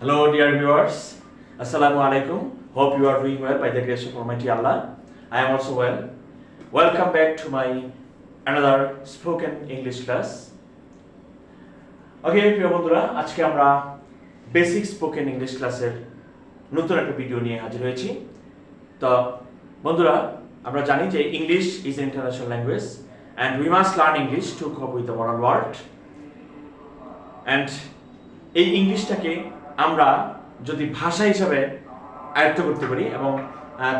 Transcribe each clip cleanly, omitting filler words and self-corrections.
Hello, dear viewers. Assalamu alaikum. Hope you are doing well by the grace of Almighty Allah. I am also well. Welcome back to my another spoken English class. Okay, প্রিয় বন্ধুরা, আজকে আমরা basic spoken English ক্লাসের নতুন একটা video নিয়ে হাজির হয়েছি। তো বন্ধুরা, আমরা জানি যে English is international language and we must learn English to cope with the modern world. And এই ইংলিশটাকে আমরা যদি ভাষা হিসাবে আয়ত্ত করতে পারি এবং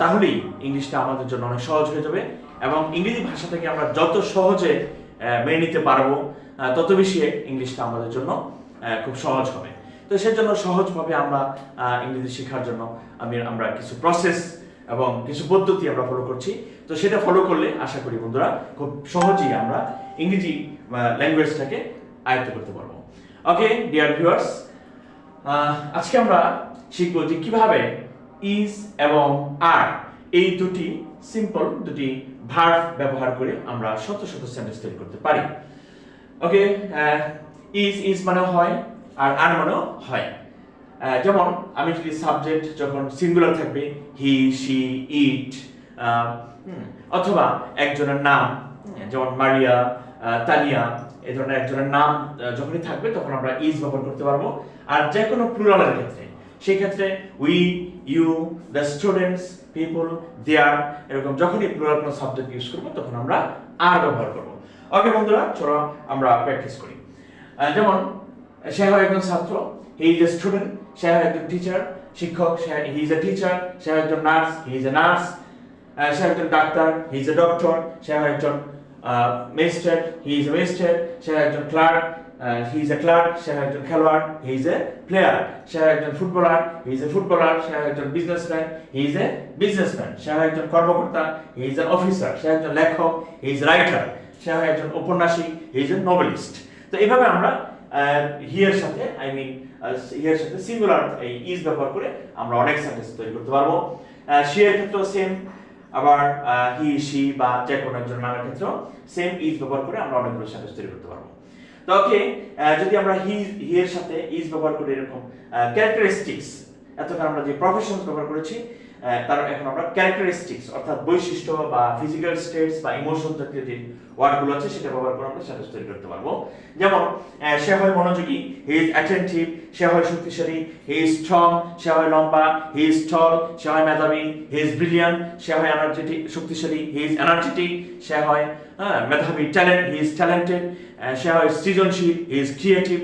তাহলেই ইংলিশটা আমাদের জন্য অনেক সহজ হয়ে যাবে এবং ইংরেজি ভাষা থেকে আমরা যত সহজে মেনে নিতে পারবো তত বেশি ইংলিশটা আমাদের জন্য খুব সহজ হবে। তো সেজন্য সহজভাবে আমরা ইংরেজি শেখার জন্য আমরা কিছু প্রসেস এবং কিছু পদ্ধতি আমরা ফলো করছি। তো সেটা ফলো করলে আশা করি বন্ধুরা খুব সহজেই আমরা ইংরেজি ল্যাঙ্গুয়েজটাকে আয়ত্ত করতে পারবো। ওকে ডিয়ার ভিউয়ার্স, আজকে আমরা শিখবো যে কিভাবে ইজ এবং আর এই দুটি ভার্ব ব্যবহার করে আমরা শত শত সেন্টেন্স তৈরি করতে পারি। ওকে, ইজ মানে হয় আর আর মানেও হয়। যেমন আমি যদি সাবজেক্ট যখন সিঙ্গুলার থাকবে হি শি ইট, অথবা একজনের নাম যেমন মারিয়া তানিয়া, এই ধরনের একজনের নাম যখনই থাকবে তখন আমরা ইজ ব্যবহার করতে পারবো। আর যে কোনো প্লুরালের ক্ষেত্রে সেই ক্ষেত্রে we, you, the students, people, there, এরকম যখনই প্লুরাল কোনো সাবজেক্ট ইউজ করবো তখন আমরা আর ব্যবহার করবো। ওকে বন্ধুরা, চলো আমরা প্র্যাকটিস করি। যেমন সে হয় একজন ছাত্র, হি ইজ এ স্টুডেন্ট। সে হয় একজন টিচার, শিক্ষক, হি ইজ এ টিচার। সে হয় একজন nurse, he is a nurse. সে হয় একজন doctor, he is a doctor. সে হয় একজন magistrate, he is a magistrate. সে হয় একজন clerk, he is a clerk. সে হয় একজন খেলোয়াড়, হি ইজ এ প্লেয়ার। সে হয় একজন footballer, he is a footballer. সে হয় একজন businessman, he is a businessman. সে হয় একজন কর্মকর্তা, হি ইজ এন অফিসার। সে একজন লেখক, হি ইজ রাইটার। সে হয় একজন ঔপন্যাসিক, হি ইজ এ নোবেলিস্ট। তো এইভাবে আমরা হিয়ের সাথে হিয়ের সাথে সিঙ্গুলার এই ইজ ব্যবহার করে আমরা অনেক সেন্টেন্স তৈরি করতে পারবো। শি এর ক্ষেত্রেও সেম, আবার হি শি বা যে কোনো একজন নামের ক্ষেত্রেও সেম ইজ ব্যবহার করে আমরা অনেকগুলো সেন্টেন্স তৈরি করতে পারবো। তো ওকে, যদি আমরা হি এর সাথে ইজ ব্যবহার করে এরকম ক্যারেক্টারিস্টিক্স, এতক্ষণ আমরা যে প্রফেশনস ব্যবহার করেছি তার এখন আমরা ক্যারেক্টারিস্টিক্স অর্থাৎ বৈশিষ্ট্য বা ফিজিক্যাল স্টেটস বা ইমোশন জাতীয় যে ওয়ার্ডগুলো আছে সেটা ব্যবহার করে আমরা সেন্টেন্স তৈরি করতে পারবো। যেমন সে হয় মনোযোগী, হি ইজ অ্যাটেনটিভ। সে হয় শক্তিশালী, হি ইজ স্ট্রং। সে হয় লম্বা, হি ইজ টল। সে হয় মেধাবী, হি ইজ ব্রিলিয়ান্ট। সে হয় এনার্জেটিক, শক্তিশালী, হি ইজ এনার্জেটিক। সে হয় মেধাবী, ট্যালেন্ট, হি ইজ ট্যালেন্টেড। সে হয় সৃজনশীল, হি ইজ ক্রিয়েটিভ।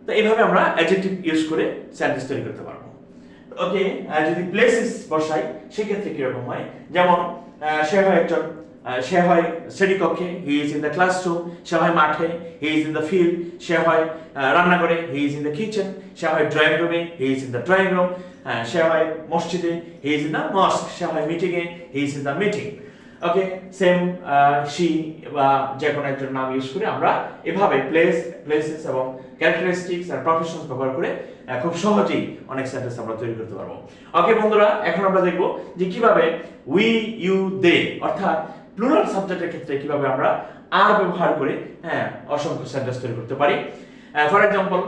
তো এইভাবে আমরা অ্যাডজেক্টিভ ইউজ করে সেন্টেন্স তৈরি করতে পারবো। ওকে, যদি প্লেসেস বসাই সেক্ষেত্রে কিরকম হয়, যেমন সে হয় শ্রেণীকক্ষে, he is in the classroom. সে হয় মাঠে, he is in the field. সে হয় রান্নাঘরে, he is in the kitchen. সে হয় ড্রয়িং রুমে, he is in the drawing room. সে হয় মসজিদে, he is in the mosque. সে হয় মিটিংয়ে, he is in the meeting. Okay, same she বা যে কোনো একজন নাম ইউজ করে আমরা এভাবে প্লেসেস এবং ক্যারেক্টারিস্টিক্স আর প্রফেশনস ব্যবহার করে খুব সহজেই অনেক সেন্টেন্স আমরা তৈরি করতে পারবো। ওকে বন্ধুরা, এখন আমরা দেখব যে কিভাবে উই, ইউ, দে অর্থাৎ প্লুরাল সাবজেক্টের ক্ষেত্রে কিভাবে আমরা আর ব্যবহার করে অসংখ্য সেন্টেন্স তৈরি করতে পারি। ফর এক্সাম্পল,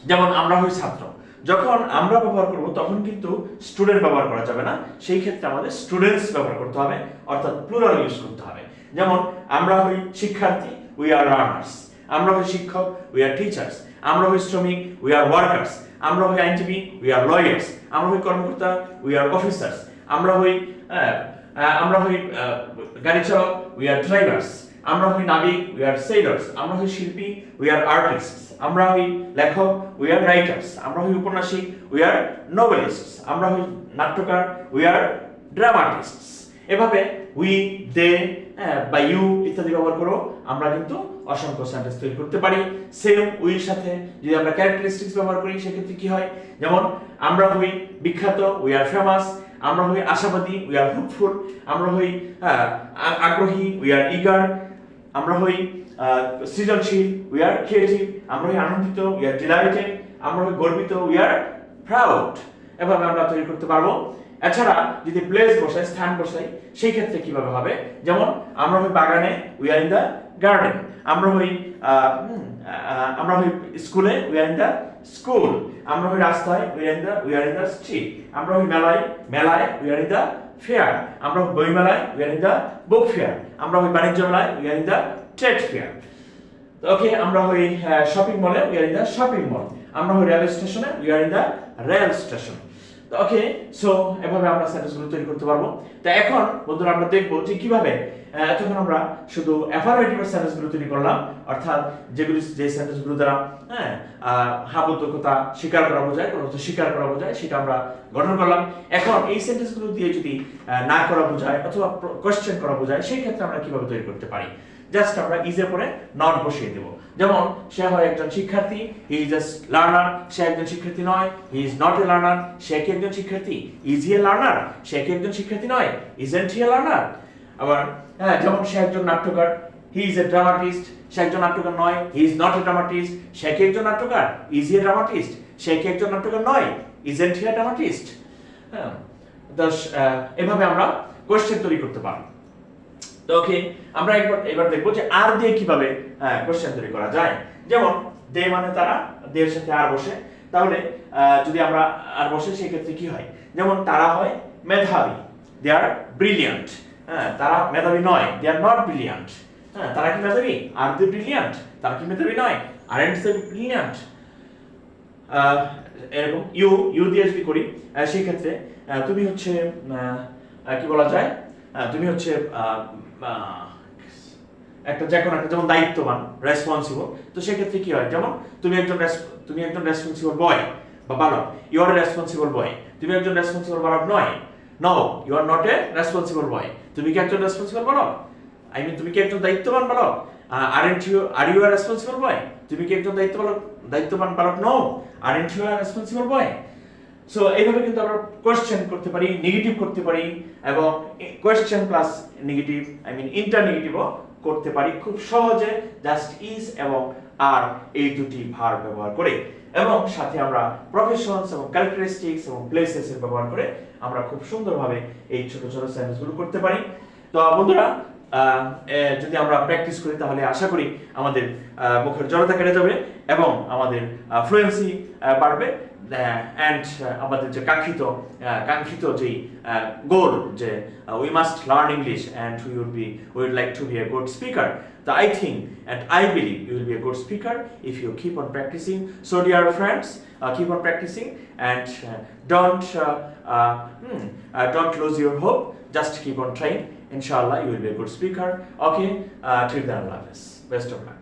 যেমন আমরা হই ছাত্র, যখন আমরা ব্যবহার করব তখন কিন্তু স্টুডেন্ট ব্যবহার করা যাবে না, সেই ক্ষেত্রে আমাদের স্টুডেন্টস ব্যবহার করতে হবে অর্থাৎ প্লুরাল ইউজ করতে হবে। যেমন আমরা হই শিক্ষার্থী, উই আর লার্নার্স। আমরা হই শিক্ষক, উই আর টিচার্স। আমরা হই শ্রমিক, উই আর ওয়ার্কার্স। আমরা হই আইনজীবী, উই আর লয়ার্স। আমরা হই কর্মকর্তা, উই আর অফিসার্স। আমরা হই গাড়ি চালক, উই আর ড্রাইভার্স। আমরা হই নাবিক, উই আর সেলার্স। আমরা হই শিল্পী, উই আর আর্টিস্টস। আমরা হই লেখক, উই আর রাইটার্স। আমরা হই উপন্যাসিক, উই আর নোবেলিস্টস। আমরা হই নাট্যকার, উই আর ড্রামাটিস্টস। এভাবে উই, দে বা ইউ ইত্যাদি ব্যবহার করো আমরা কিন্তু অসংখ্য সেন্টেন্স তৈরি করতে পারি। সেম উইর সাথে যদি আমরা ক্যারেক্টারিস্টিক্স ব্যবহার করি সেক্ষেত্রে কি হয়, যেমন আমরা হই বিখ্যাত, উই আর ফেমাস। আমরা হই আশাবাদী, উই আর হোপফুল। আমরা হই আগ্রহী, উই আর ইগার। আমরা হই সৃজনশীল, উই আর ক্রিয়েটিভ। আমরা হই আনন্দিত, উই আর ডিলাইটেড। আমরা হই গর্বিত, উই আর প্রাউড। এভাবে আমরা তৈরি করতে পারবো। এছাড়া যদি প্লেস বসাই, স্থান বসাই, সেই ক্ষেত্রে কিভাবে হবে, যেমন আমরা হই বাগানে, we are in the garden. আমরা হই স্কুলে, we are in the school. আমরা হই রাস্তায়, we are in the street. আমরা হই মেলায়, we are in the fair. আমরা হই বই মেলায়, we are in the book fair. আমরা হই বাণিজ্য মেলায়, we are in the trade fair. Okay, আমরা হই শপিং মলে, we are in the shopping mall. আমরা হই রেল স্টেশনে, we are in the rail station. Okay, so এভাবে আমরা সেন্টেন্সগুলো তৈরি করতে পারবো। তো এখন বন্ধুরা আমরা দেখবো যে কিভাবে এতক্ষণ আমরা শুধু অ্যাফারমেটিভ সেন্টেন্সগুলো তৈরি করলাম, অর্থাৎ যে সেন্টেন্সগুলো দ্বারা হাবুদ্যকতা স্বীকার করা বোঝায়, কোনো কিছু স্বীকার করা বোঝায়, সেটা আমরা গঠন করলাম। এখন এই সেন্টেন্সগুলো দিয়ে যদি না করা বোঝায় অথবা কোয়েশ্চেন করা বোঝায়, সেই ক্ষেত্রে আমরা কিভাবে তৈরি করতে পারি? জাস্ট আমরা ইজ এর পরে নট বসিয়ে দেব। যেমন সে হয় একজন শিক্ষার্থী, হি ইজ আ লার্নার। সে একজন শিক্ষার্থী নয়, he is not a learner. সে কি একজন শিক্ষার্থী? Is he A learner? সে কি একজন শিক্ষার্থী নয়, ইজন্ট হি এ লার্নার? আবার যেমন সে একজন নাট্যকার, হি ইজ এ ড্রামাটিস্ট। সে একজন নাট্যকার নয়, he is not a dramatist. সে কি একজন নাট্যকার? Is he A dramatist? সে কি একজন নাট্যকার নয়, ইজন্ট হি এ ড্রামাটিস্ট? এভাবে আমরা কোশ্চেন তৈরি করতে পারি। তো ওকে, আমরা এবার দেখবো যে আর দিয়ে কিভাবে কোশ্চেন তৈরি করা যায়। যেমন দে মানে তারা, দের সাথে আর বসে, তাহলে যদি আমরা আর বসে সেই ক্ষেত্রে কি হয়? যেমন তারা হয় মেধাবী, দে আর ব্রিলিয়ান্ট। তারা মেধাবী নয়, দে আর নট ব্রিলিয়ান্ট। তারা কি মেধাবী? আর দে ব্রিলিয়ান্ট? তারা কি মেধাবী নয়, আরন্ট দে ব্রিলিয়ান্ট? এরকম ইউ দিয়ে যদি করি সেই ক্ষেত্রে তুমি হচ্ছে কি বলা যায়, তুমি হচ্ছে একটা যেমন দায়িত্ববান, রেসপন্সিবল। তো সেক্ষেত্রে কি হয়? যেমন তুমি একজন রেসপন্সিবল বয় বা বালক, you R A responsible boy. তুমি একজন রেসপন্সিবল বালক নয়, no you are not a responsible boy. তুমি কি একজন রেসপন্সিবল বালক? আই মিন তুমি কি একজন দায়িত্ববান বালক? Are you are responsible boy? তুমি কি একজন দায়িত্ববান বালক? No aren't you are responsible boy? So এইভাবে কিন্তু আমরা কোয়েশ্চেন করতে পারি, নেগেটিভ করতে পারি, এবং question plus negative I mean ইন্টারনেগেটিভও করতে পারি খুব সহজে, জাস্ট ইজ এবং আর এই দুটি ভার্ব ব্যবহার করে। এবং সাথে আমরা প্রফেশনস এবং ক্যারেক্টারিস্টিক্স এবং প্লেসেস এর ব্যবহার করে আমরা খুব সুন্দরভাবে এই ছোট ছোট সেন্টেন্সগুলো করতে পারি। তো বন্ধুরা, যদি আমরা প্র্যাকটিস করি তাহলে আশা করি আমাদের মুখের জড়তা কেটে যাবে এবং আমাদের ফ্লুয়েন্সি বাড়বে। আমাদের যে কাঙ্ক্ষিত যে গোল, যে we must learn English and we would like to be a good speaker. So I think and I believe you will be a good speaker if you keep on practicing. So dear friends, keep on practicing and don't lose your hope. Just keep on trying. Inshallah, you will be a good speaker. Okay, till then, Allah bless. Best of luck.